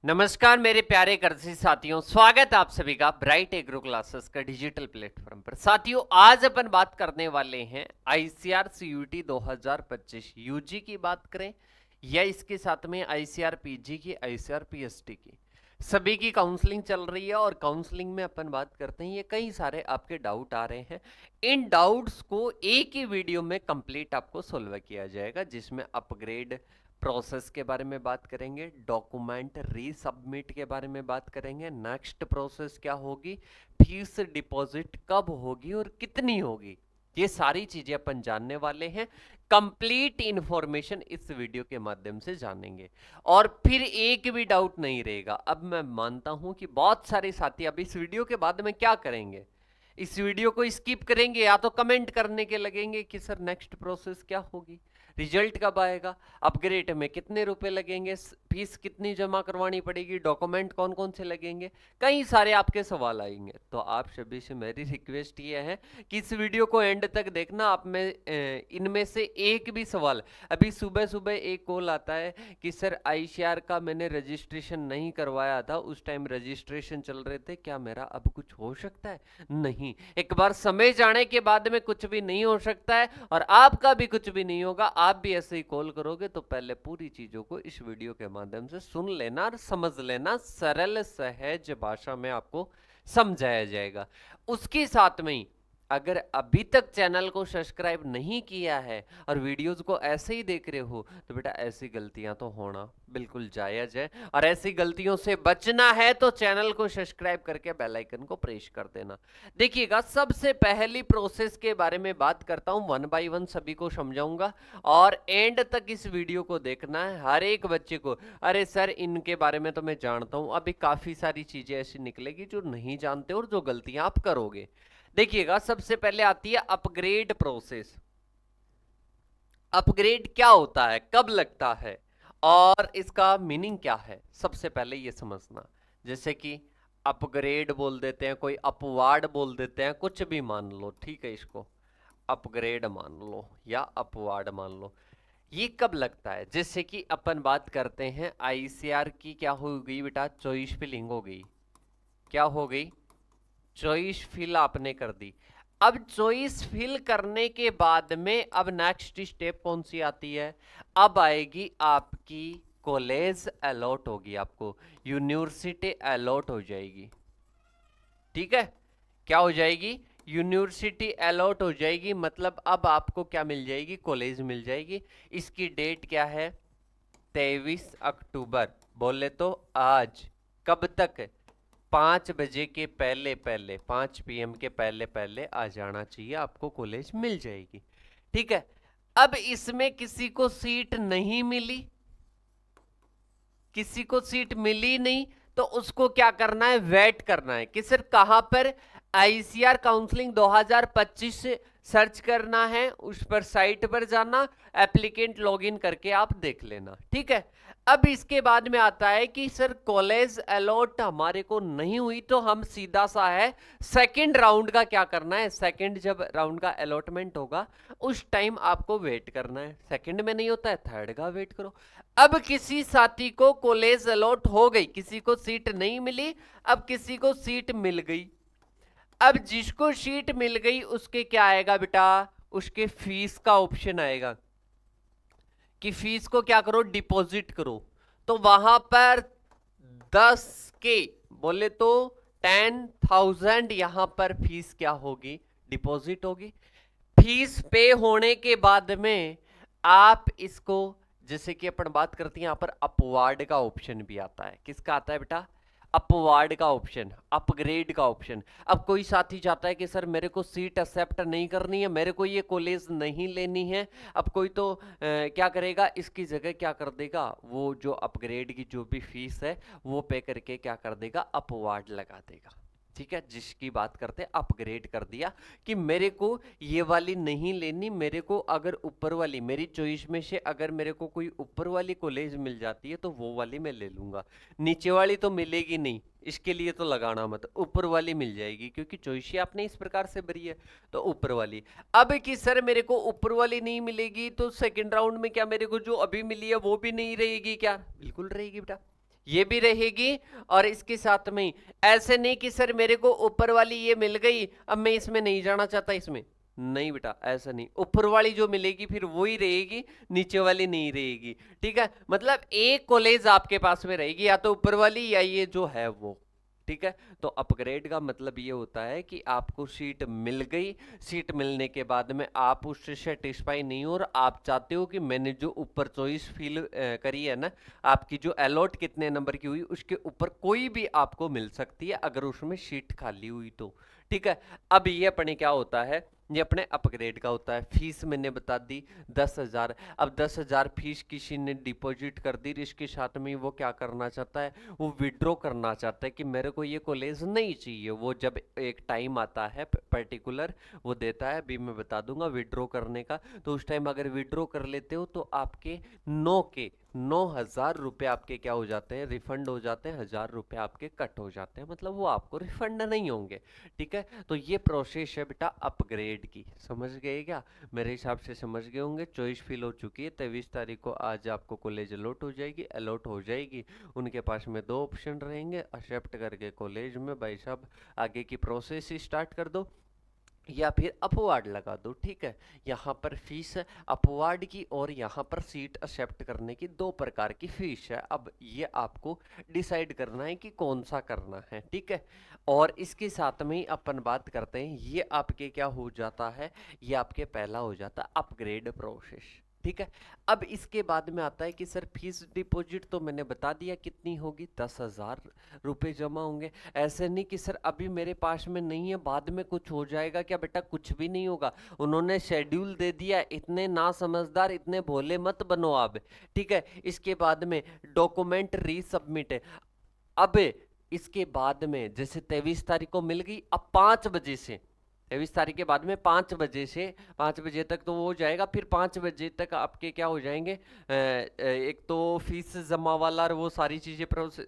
नमस्कार मेरे प्यारे कर्जी साथियों, स्वागत है आप सभी का ब्राइट एग्रो क्लासेस का डिजिटल प्लेटफॉर्म पर। साथियों, आज अपन बात करने वाले हैं आईसीआर सीयूटी 2025 यूजी की बात करें या इसके साथ में आईसीआर पीजी की, आईसीआर पीएचडी की, सभी की काउंसलिंग चल रही है। और काउंसलिंग में अपन बात करते हैं, ये कई सारे आपके डाउट आ रहे हैं। इन डाउट्स को एक ही वीडियो में कंप्लीट आपको सोल्व किया जाएगा, जिसमें अपग्रेड प्रोसेस के बारे में बात करेंगे, डॉक्यूमेंट रीसबमिट के बारे में बात करेंगे, नेक्स्ट प्रोसेस क्या होगी, फीस डिपॉजिट कब होगी और कितनी होगी, ये सारी चीजें अपन जानने वाले हैं। कंप्लीट इंफॉर्मेशन इस वीडियो के माध्यम से जानेंगे और फिर एक भी डाउट नहीं रहेगा। अब मैं मानता हूं कि बहुत सारे साथी अब इस वीडियो के बाद में क्या करेंगे, इस वीडियो को स्किप करेंगे या तो कमेंट करने के लगेंगे कि सर नेक्स्ट प्रोसेस क्या होगी, रिजल्ट कब आएगा, अपग्रेड में कितने रुपए लगेंगे, फीस कितनी जमा करवानी पड़ेगी, डॉक्यूमेंट कौन कौन से लगेंगे, कई सारे आपके सवाल आएंगे। तो आप सभी से मेरी रिक्वेस्ट ये है कि इस वीडियो को एंड तक देखना। आप में इनमें से एक भी सवाल, अभी सुबह सुबह एक कॉल आता है कि सर आईसीआर का मैंने रजिस्ट्रेशन नहीं करवाया था, उस टाइम रजिस्ट्रेशन चल रहे थे, क्या मेरा अब कुछ हो सकता है? नहीं, एक बार समय जाने के बाद में कुछ भी नहीं हो सकता है और आपका भी कुछ भी नहीं होगा। आप भी ऐसे ही कॉल करोगे तो पहले पूरी चीजों को इस वीडियो के माध्यम से सुन लेना और समझ लेना, सरल सहज भाषा में आपको समझाया जाएगा। उसके साथ में ही अगर अभी तक चैनल को सब्सक्राइब नहीं किया है और वीडियोस को ऐसे ही देख रहे हो तो बेटा ऐसी गलतियां तो होना बिल्कुल जायज है, और ऐसी गलतियों से बचना है तो चैनल को सब्सक्राइब करके बेल आइकन को प्रेस कर देना। देखिएगा, सबसे पहली प्रोसेस के बारे में बात करता हूं, वन बाय वन सभी को समझाऊंगा और एंड तक इस वीडियो को देखना है। हर एक बच्चे को, अरे सर इनके बारे में तो मैं जानता हूं, अभी काफी सारी चीजें ऐसी निकलेगी जो नहीं जानते और जो गलतियां आप करोगे। देखिएगा, सबसे पहले आती है अपग्रेड प्रोसेस। अपग्रेड क्या होता है, कब लगता है और इसका मीनिंग क्या है, सबसे पहले ये समझना। जैसे कि अपग्रेड बोल देते हैं, कोई अपवार्ड बोल देते हैं, कुछ भी मान लो, ठीक है, इसको अपग्रेड मान लो या अपवार्ड मान लो। ये कब लगता है? जैसे कि अपन बात करते हैं आईसीआर की, क्या हो गई बेटा, चॉइस फिलिंग हो गई। क्या हो गई? चॉइस फिल आपने कर दी। अब चॉइस फिल करने के बाद में अब नेक्स्ट स्टेप कौन सी आती है? अब आएगी आपकी कॉलेज अलॉट होगी, आपको यूनिवर्सिटी अलॉट हो जाएगी। ठीक है, क्या हो जाएगी? यूनिवर्सिटी अलॉट हो जाएगी। मतलब अब आपको क्या मिल जाएगी? कॉलेज मिल जाएगी। इसकी डेट क्या है? 23 अक्टूबर। बोले तो आज। कब तक? 5 बजे के पहले पहले, 5 PM के पहले पहले आ जाना चाहिए, आपको कॉलेज मिल जाएगी। ठीक है, अब इसमें किसी को सीट नहीं मिली, किसी को सीट मिली नहीं, तो उसको क्या करना है? वेट करना है कि सर कहां पर आईसीआर काउंसलिंग 2025 सर्च करना है, उस पर साइट पर जाना, एप्लीकेंट लॉगिन करके आप देख लेना। ठीक है, अब इसके बाद में आता है कि सर कॉलेज अलॉट हमारे को नहीं हुई, तो हम सीधा सा है सेकंड राउंड का क्या करना है? सेकंड जब राउंड का अलॉटमेंट होगा उस टाइम आपको वेट करना है। सेकंड में नहीं होता है, थर्ड का वेट करो। अब किसी साथी को कॉलेज अलॉट हो गई, किसी को सीट नहीं मिली, अब किसी को सीट मिल गई। अब जिसको सीट मिल गई उसके क्या आएगा बेटा? उसके फीस का ऑप्शन आएगा कि फीस को क्या करो? डिपॉजिट करो। तो वहां पर 10K बोले तो 10,000 यहां पर फीस क्या होगी? डिपॉजिट होगी। फीस पे होने के बाद में आप इसको, जैसे कि अपन बात करते हैं यहां पर अपवार्ड का ऑप्शन भी आता है। किसका आता है बेटा? अपवार्ड का ऑप्शन, अपग्रेड का ऑप्शन। अब कोई साथी चाहता है कि सर मेरे को सीट एक्सेप्ट नहीं करनी है, मेरे को ये कॉलेज नहीं लेनी है, अब कोई तो क्या करेगा? इसकी जगह क्या कर देगा? वो जो अपग्रेड की जो भी फीस है वो पे करके क्या कर देगा? अपवार्ड लगा देगा। ठीक है, जिसकी बात करते हैं अपग्रेड कर दिया कि मेरे को ये वाली नहीं लेनी, मेरे को अगर ऊपर वाली, मेरी चॉइस में से अगर मेरे को कोई ऊपर वाली कॉलेज मिल जाती है तो वो वाली मैं ले लूंगा, नीचे वाली तो मिलेगी नहीं, इसके लिए तो लगाना मत, ऊपर वाली मिल जाएगी क्योंकि चॉइस ही आपने इस प्रकार से भरी है, तो ऊपर वाली। अब कि सर मेरे को ऊपर वाली नहीं मिलेगी तो सेकेंड राउंड में क्या मेरे को जो अभी मिली है वो भी नहीं रहेगी क्या? बिल्कुल रहेगी बेटा। ये भी रहेगी और इसके साथ में ही ऐसे नहीं कि सर मेरे को ऊपर वाली ये मिल गई अब मैं इसमें नहीं जाना चाहता, इसमें नहीं बेटा, ऐसा नहीं। ऊपर वाली जो मिलेगी फिर वही रहेगी, नीचे वाली नहीं रहेगी, ठीक है। मतलब एक कॉलेज आपके पास में रहेगी, या तो ऊपर वाली या ये जो है वो, ठीक है। तो अपग्रेड का मतलब ये होता है कि आपको सीट मिल गई, सीट मिलने के बाद में आप उससे सेटिस्फाई नहीं हो और आप चाहते हो कि मैंने जो ऊपर चॉइस फील करी है ना, आपकी जो अलॉट कितने नंबर की हुई उसके ऊपर कोई भी आपको मिल सकती है अगर उसमें सीट खाली हुई तो, ठीक है। अब ये अपने क्या होता है, ये अपने अपग्रेड का होता है। फीस मैंने बता दी 10,000। अब 10,000 फीस किसी ने डिपॉजिट कर दी, इसके साथ में वो क्या करना चाहता है, वो विड्रॉ करना चाहता है कि मेरे को ये कॉलेज नहीं चाहिए। वो जब एक टाइम आता है पर्टिकुलर वो देता है, अभी मैं बता दूंगा विड्रॉ करने का। तो उस टाइम अगर विड्रॉ कर लेते हो तो आपके 9,000 रुपये आपके क्या हो जाते हैं, रिफंड हो जाते हैं, 1,000 रुपये आपके कट हो जाते हैं, मतलब वो आपको रिफंड नहीं होंगे, ठीक है। तो ये प्रोसेस है बेटा अपग्रेड की, समझ गए क्या? मेरे हिसाब से समझ गए होंगे। चॉइस फिल हो चुकी है, 23 तारीख को आज आपको कॉलेज अलॉट हो जाएगी, अलॉट हो जाएगी। उनके पास में 2 ऑप्शन रहेंगे, एक्सेप्ट करके कॉलेज में भाई साहब आगे की प्रोसेस ही स्टार्ट कर दो या फिर अपवार्ड लगा दो, ठीक है। यहाँ पर फीस अपवार्ड की और यहाँ पर सीट एक्सेप्ट करने की 2 प्रकार की फीस है। अब ये आपको डिसाइड करना है कि कौन सा करना है, ठीक है। और इसके साथ में ही अपन बात करते हैं, ये आपके क्या हो जाता है, ये आपके पहला हो जाता है अपग्रेड प्रोसेस, ठीक है। अब इसके बाद में आता है कि सर फीस डिपॉजिट तो मैंने बता दिया कितनी होगी, 10,000 रुपये जमा होंगे। ऐसे नहीं कि सर अभी मेरे पास में नहीं है बाद में कुछ हो जाएगा, क्या बेटा कुछ भी नहीं होगा। उन्होंने शेड्यूल दे दिया, इतने ना समझदार इतने भोले मत बनो आप, ठीक है। इसके बाद में डॉक्यूमेंट रीसबमिट है। अब इसके बाद में जैसे 23 तारीख को मिल गई, अब 5 बजे से 23 तारीख के बाद में 5 बजे से 5 बजे तक तो वो हो जाएगा। फिर 5 बजे तक आपके क्या हो जाएंगे, एक तो फीस जमा वाला और वो सारी चीज़ें प्रोसेस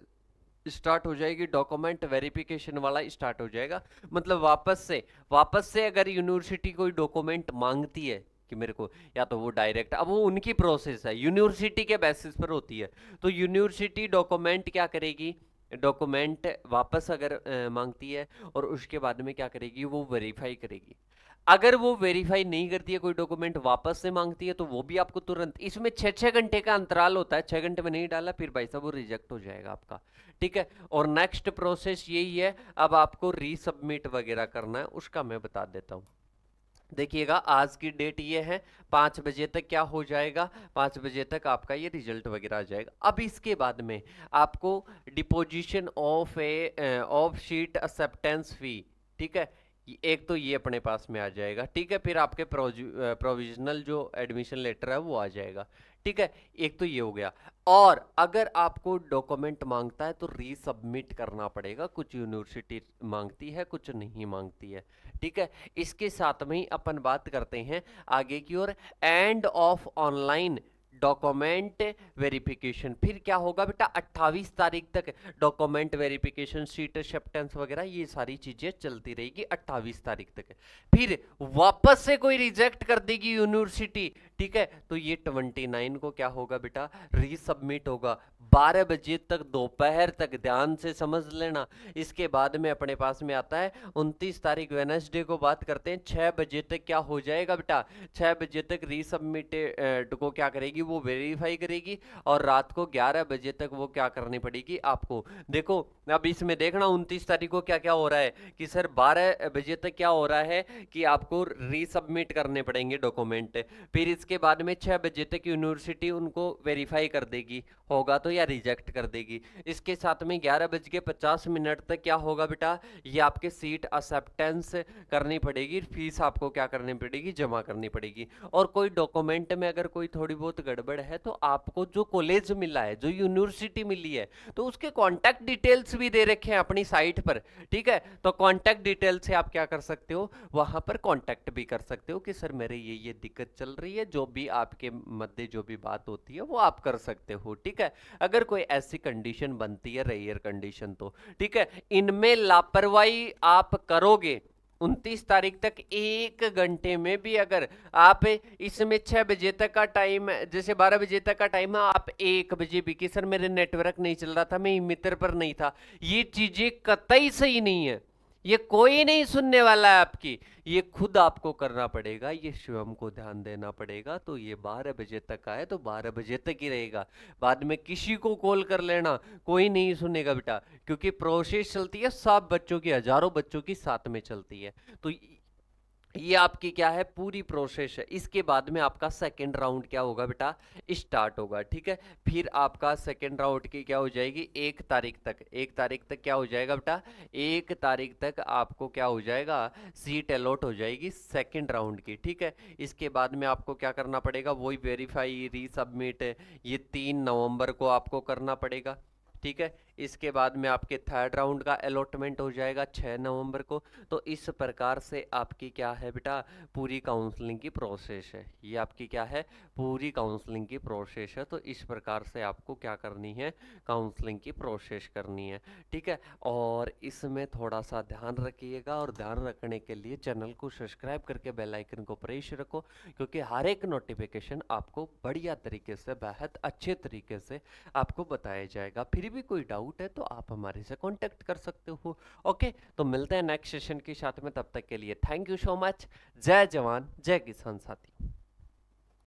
स्टार्ट हो जाएगी, डॉक्यूमेंट वेरिफिकेशन वाला स्टार्ट हो जाएगा। मतलब वापस से अगर यूनिवर्सिटी कोई डॉक्यूमेंट मांगती है कि मेरे को, या तो वो डायरेक्ट, अब वो उनकी प्रोसेस है, यूनिवर्सिटी के बेसिस पर होती है। तो यूनिवर्सिटी डॉक्यूमेंट क्या करेगी, डॉक्यूमेंट वापस अगर मांगती है और उसके बाद में क्या करेगी, वो वेरीफाई करेगी। अगर वो वेरीफाई नहीं करती है, कोई डॉक्यूमेंट वापस से मांगती है, तो वो भी आपको तुरंत, इसमें 6-6 घंटे का अंतराल होता है, 6 घंटे में नहीं डाला फिर भाई साहब वो रिजेक्ट हो जाएगा आपका, ठीक है। और नेक्स्ट प्रोसेस यही है, अब आपको रीसबमिट वगैरह करना है, उसका मैं बता देता हूँ। देखिएगा आज की डेट ये है, 5 बजे तक क्या हो जाएगा, 5 बजे तक आपका ये रिजल्ट वगैरह आ जाएगा। अब इसके बाद में आपको डिपोजिशन ऑफ शीट एक्सेप्टेंस फी, ठीक है, एक तो ये अपने पास में आ जाएगा, ठीक है। फिर आपके प्रोविजनल जो एडमिशन लेटर है वो आ जाएगा, ठीक है। एक तो ये हो गया। और अगर आपको डॉक्यूमेंट मांगता है तो रीसबमिट करना पड़ेगा, कुछ यूनिवर्सिटी मांगती है कुछ नहीं मांगती है, ठीक है। इसके साथ में ही अपन बात करते हैं आगे की ओर, end of online document verification. फिर क्या होगा बेटा, 28 तारीख तक डॉक्यूमेंट वेरिफिकेशन, सीट एक्सेप्टेंस वगैरह ये सारी चीजें चलती रहेगी 28 तारीख तक। फिर वापस से कोई रिजेक्ट कर देगी यूनिवर्सिटी, ठीक है, तो ये 29 को क्या होगा बेटा, रीसबमिट होगा 12 बजे तक, दोपहर तक, ध्यान से समझ लेना। इसके बाद में अपने पास में आता है 29 तारीख वेडनेसडे को बात करते हैं, 6 बजे तक क्या हो जाएगा बेटा, 6 बजे तक रीसबमिटेड को क्या करेगी, वो वेरीफाई करेगी। और रात को 11 बजे तक वो क्या करनी पड़ेगी आपको। देखो अब इसमें देखना 29 तारीख को क्या क्या हो रहा है कि सर 12 बजे तक क्या हो रहा है कि आपको रीसबमिट करने पड़ेंगे डॉक्यूमेंट। फिर इसके बाद में 6 बजे तक यूनिवर्सिटी उनको वेरीफाई कर देगी, होगा तो या रिजेक्ट कर देगी। इसके साथ में 11:50 तक क्या होगा बेटा, ये आपके सीट एक्सेप्टेंस करनी पड़ेगी, फीस आपको क्या करनी पड़ेगी, जमा करनी पड़ेगी। और कोई डॉक्यूमेंट में अगर कोई थोड़ी बहुत गड़बड़ है तो आपको जो कॉलेज मिला है, जो यूनिवर्सिटी मिली है, तो उसके कॉन्टैक्ट डिटेल्स भी दे रखे हैं अपनी साइट पर, ठीक है। तो कॉन्टैक्ट डिटेल से आप क्या कर सकते हो, वहां पर कॉन्टैक्ट भी कर सकते हो कि सर मेरे ये दिक्कत चल रही है, जो भी आपके मध्य जो भी बात होती है वो आप कर सकते हो, ठीक है। अगर कोई ऐसी कंडीशन बनती है, रेयर कंडीशन, तो ठीक है। इनमें लापरवाही आप करोगे 29 तारीख तक 1 घंटे में भी अगर आप इसमें 6 बजे तक का टाइम, जैसे 12 बजे तक का टाइम है, आप 1 बजे भी कि सर मेरे नेटवर्क नहीं चल रहा था, मैं मित्र पर नहीं था, ये चीजें कतई सही नहीं है। ये कोई नहीं सुनने वाला है आपकी, ये खुद आपको करना पड़ेगा, ये स्वयं को ध्यान देना पड़ेगा। तो ये 12 बजे तक आए तो 12 बजे तक ही रहेगा, बाद में किसी को कॉल कर लेना, कोई नहीं सुनेगा बेटा, क्योंकि प्रोसेस चलती है सब बच्चों की, हजारों बच्चों की साथ में चलती है। तो ये आपकी क्या है, पूरी प्रोसेस है। इसके बाद में आपका सेकेंड राउंड क्या होगा बेटा, स्टार्ट होगा, ठीक है। फिर आपका सेकेंड राउंड की क्या हो जाएगी, 1 तारीख तक, 1 तारीख तक क्या हो जाएगा बेटा, 1 तारीख तक आपको क्या हो जाएगा, सीट अलॉट हो जाएगी सेकेंड राउंड की, ठीक है। इसके बाद में आपको क्या करना पड़ेगा, वही वेरीफाई रीसबमिट, ये 3 नवंबर को आपको करना पड़ेगा, ठीक है। इसके बाद में आपके थर्ड राउंड का अलॉटमेंट हो जाएगा 6 नवंबर को। तो इस प्रकार से आपकी क्या है बेटा, पूरी काउंसलिंग की प्रोसेस है। ये आपकी क्या है, पूरी काउंसलिंग की प्रोसेस है। तो इस प्रकार से आपको क्या करनी है, काउंसलिंग की प्रोसेस करनी है, ठीक है। और इसमें थोड़ा सा ध्यान रखिएगा, और ध्यान रखने के लिए चैनल को सब्सक्राइब करके बेल आइकन को प्रेस रखो, क्योंकि हर एक नोटिफिकेशन आपको बढ़िया तरीके से, बेहद अच्छे तरीके से आपको बताया जाएगा। फिर भी कोई डाउट है तो आप हमारे से कांटेक्ट कर सकते हो। ओके, तो मिलते हैं नेक्स्ट सेशन के साथ में, तब तक के लिए थैंक यू सो मच। जय जवान जय किसान साथी।